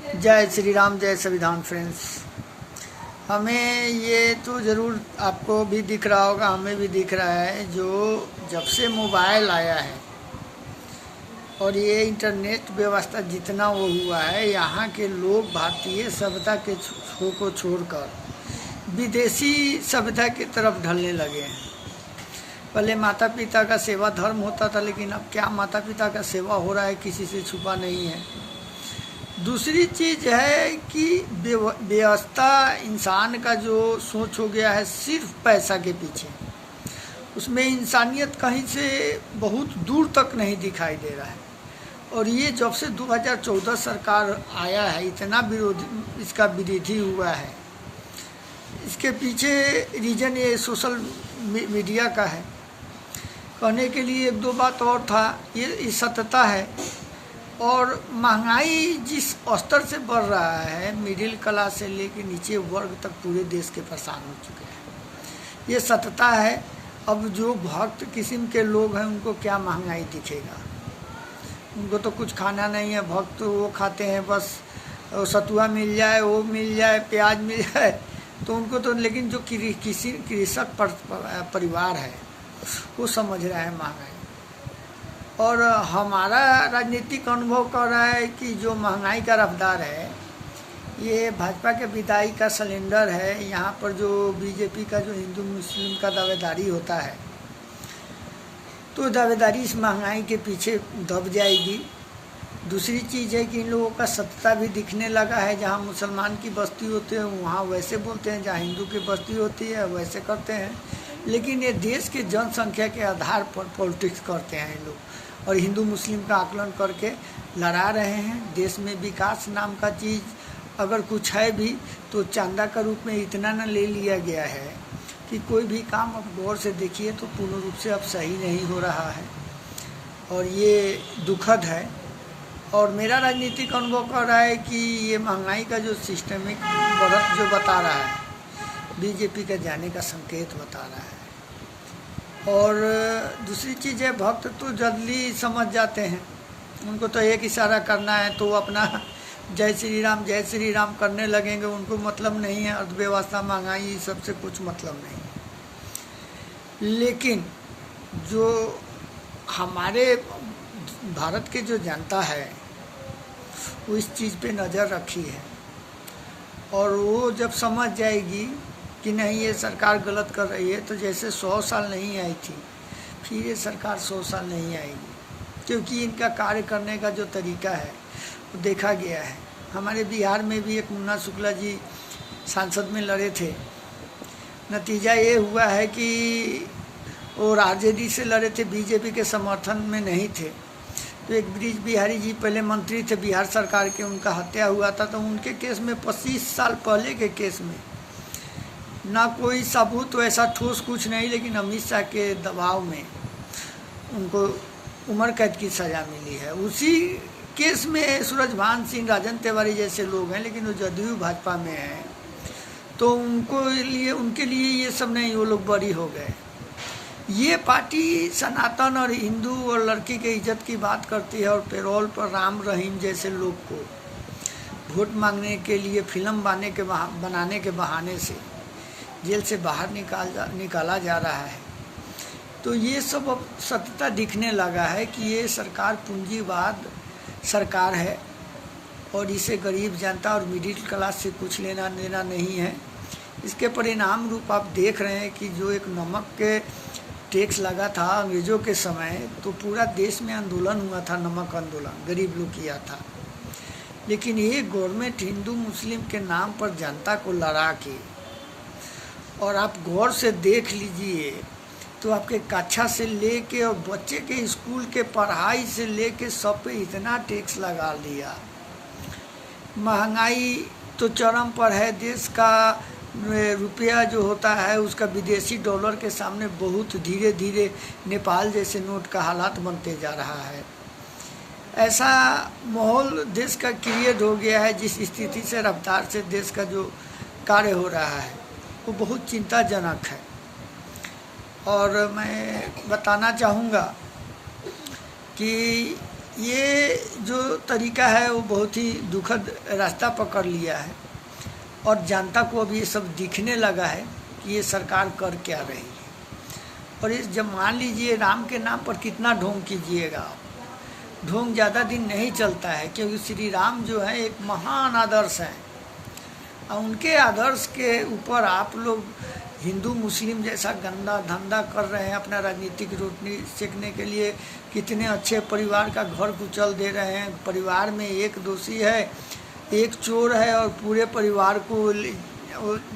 जय श्री राम, जय संविधान। फ्रेंड्स, हमें ये तो ज़रूर आपको भी दिख रहा होगा, हमें भी दिख रहा है, जो जब से मोबाइल आया है और ये इंटरनेट व्यवस्था जितना वो हुआ है, यहाँ के लोग भारतीय सभ्यता के को छोड़कर विदेशी सभ्यता की तरफ ढलने लगे हैं। पहले माता पिता का सेवा धर्म होता था, लेकिन अब क्या माता पिता का सेवा हो रहा है किसी से छुपा नहीं है। दूसरी चीज़ है कि व्यवस्था, इंसान का जो सोच हो गया है सिर्फ पैसा के पीछे, उसमें इंसानियत कहीं से बहुत दूर तक नहीं दिखाई दे रहा है। और ये जब से 2014 सरकार आया है, इतना विरोधी इसका विरोधी हुआ है, इसके पीछे रीजन ये सोशल मीडिया का है। कहने के लिए एक दो बात और था, ये सत्यता है। और महंगाई जिस स्तर से बढ़ रहा है, मिडिल क्लास से लेकर नीचे वर्ग तक पूरे देश के परेशान हो चुके हैं, ये सत्यता है। अब जो भक्त किस्म के लोग हैं उनको क्या महंगाई दिखेगा? उनको तो कुछ खाना नहीं है। भक्त वो खाते हैं बस सतुआ मिल जाए, वो मिल जाए, प्याज मिल जाए, तो उनको तो। लेकिन जो किसी कृषक परिवार है वो समझ रहा है महंगाई। और हमारा राजनीतिक अनुभव कर रहा है कि जो महंगाई का रफ्तार है, ये भाजपा के विदाई का सिलेंडर है। यहाँ पर जो बीजेपी का जो हिंदू मुस्लिम का दावेदारी होता है, तो दावेदारी इस महंगाई के पीछे दब जाएगी। दूसरी चीज़ है कि इन लोगों का सत्ता भी दिखने लगा है। जहाँ मुसलमान की बस्ती होती है वहाँ वैसे बोलते हैं, जहाँ हिंदू की बस्ती होती है वैसे करते हैं। लेकिन ये देश के जनसंख्या के आधार पर पॉलिटिक्स करते हैं ये लोग, और हिंदू मुस्लिम का आकलन करके लड़ा रहे हैं। देश में विकास नाम का चीज़ अगर कुछ है भी तो चांदा का रूप में इतना न ले लिया गया है कि कोई भी काम अब गौर से देखिए तो पूर्ण रूप से अब सही नहीं हो रहा है, और ये दुखद है। और मेरा राजनीतिक अनुभव कर रहा है कि ये महंगाई का जो सिस्टमिक बढ़त जो बता रहा है, बीजेपी का जाने का संकेत बता रहा है। और दूसरी चीज़ है, भक्त तो जल्दी समझ जाते हैं, उनको तो एक इशारा करना है तो वो अपना जय श्री राम करने लगेंगे। उनको मतलब नहीं है अर्थव्यवस्था, महंगाई, सबसे कुछ मतलब नहीं है। लेकिन जो हमारे भारत के जो जनता है वो इस चीज़ पे नज़र रखी है, और वो जब समझ जाएगी कि नहीं ये सरकार गलत कर रही है, तो जैसे 100 साल नहीं आई थी, फिर ये सरकार 100 साल नहीं आएगी, क्योंकि इनका कार्य करने का जो तरीका है वो देखा गया है। हमारे बिहार में भी एक मुन्ना शुक्ला जी सांसद में लड़े थे। नतीजा ये हुआ है कि वो आरजेडी से लड़े थे, बीजेपी के समर्थन में नहीं थे। तो एक ब्रिज बिहारी जी पहले मंत्री थे बिहार सरकार के, उनका हत्या हुआ था। तो उनके केस में 25 साल पहले के केस में ना कोई सबूत वैसा ठोस कुछ नहीं, लेकिन अमित शाह के दबाव में उनको उम्र कैद की सज़ा मिली है। उसी केस में सूरजभान सिंह, राजन तिवारी जैसे लोग हैं, लेकिन वो जदयू भाजपा में हैं, तो उनके लिए ये सब नहीं, वो लोग बरी हो गए। ये पार्टी सनातन और हिंदू और लड़की के इज्जत की बात करती है, और पेरोल पर राम रहीम जैसे लोग को वोट मांगने के लिए फिल्म बनाने के बहाने से जेल से बाहर निकाला जा रहा है। तो ये सब अब सत्यता दिखने लगा है कि ये सरकार पूंजीवाद सरकार है, और इसे गरीब जनता और मिडिल क्लास से कुछ लेना देना नहीं है। इसके परिणाम रूप आप देख रहे हैं कि जो एक नमक के टैक्स लगा था अंग्रेज़ों के समय, तो पूरा देश में आंदोलन हुआ था, नमक आंदोलन गरीब लोग किया था। लेकिन ये गवर्नमेंट हिंदू मुस्लिम के नाम पर जनता को लड़ा के, और आप गौर से देख लीजिए तो आपके कक्षा से लेके और बच्चे के स्कूल के पढ़ाई से लेके सब पे इतना टैक्स लगा दिया। महंगाई तो चरम पर है। देश का रुपया जो होता है उसका विदेशी डॉलर के सामने बहुत धीरे धीरे नेपाल जैसे नोट का हालात बनते जा रहा है। ऐसा माहौल देश का क्रिएट हो गया है, जिस स्थिति से रफ्तार से देश का जो कार्य हो रहा है वो बहुत चिंताजनक है। और मैं बताना चाहूँगा कि ये जो तरीका है वो बहुत ही दुखद रास्ता पकड़ लिया है और जनता को अब ये सब दिखने लगा है कि ये सरकार कर क्या रही है। और इस जब मान लीजिए राम के नाम पर कितना ढोंग कीजिएगा आप, ढोंग ज़्यादा दिन नहीं चलता है, क्योंकि श्री राम जो है एक महान आदर्श हैं और उनके आदर्श के ऊपर आप लोग हिंदू मुस्लिम जैसा गंदा धंधा कर रहे हैं अपना राजनीतिक रोटी सेकने के लिए। कितने अच्छे परिवार का घर कुचल दे रहे हैं। परिवार में एक दोषी है, एक चोर है और पूरे परिवार को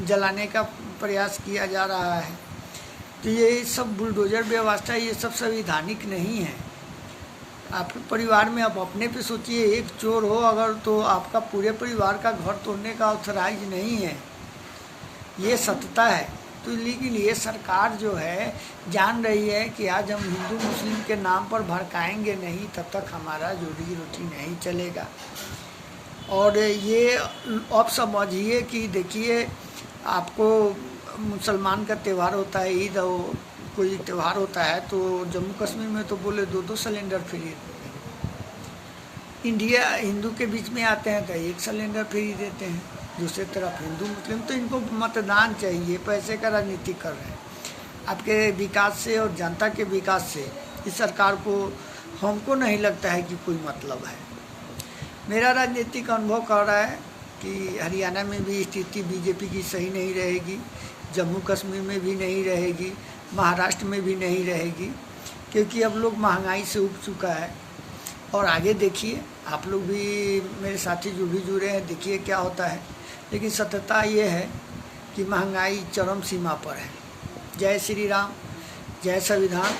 जलाने का प्रयास किया जा रहा है। तो ये सब बुलडोजर व्यवस्था ये सब संवैधानिक नहीं है। आपके परिवार में आप अपने पे सोचिए, एक चोर हो अगर तो आपका पूरे परिवार का घर तोड़ने का ऑथराइज नहीं है, ये सत्यता है। तो लेकिन ये सरकार जो है जान रही है कि आज हम हिंदू मुस्लिम के नाम पर भड़काएंगे नहीं तब तक हमारा रोजी रोटी नहीं चलेगा। और ये अब समझिए कि देखिए, आपको मुसलमान का त्यौहार होता है, ईद और कोई त्यौहार होता है तो जम्मू कश्मीर में तो बोले 2-2 सिलेंडर फ्री। इंडिया हिंदू के बीच में आते हैं तो 1 सिलेंडर फ्री देते हैं। दूसरी तरफ हिंदू मुस्लिम, तो इनको मतदान चाहिए, पैसे का राजनीति कर रहे हैं। आपके विकास से और जनता के विकास से इस सरकार को हमको नहीं लगता है कि कोई मतलब है। मेरा राजनीतिक अनुभव कह रहा है कि हरियाणा में भी स्थिति बीजेपी की सही नहीं रहेगी, जम्मू कश्मीर में भी नहीं रहेगी, महाराष्ट्र में भी नहीं रहेगी, क्योंकि अब लोग महंगाई से उब चुका है। और आगे देखिए, आप लोग भी मेरे साथी जो भी जुड़े हैं, देखिए क्या होता है। लेकिन सत्यता ये है कि महंगाई चरम सीमा पर है। जय श्री राम, जय संविधान।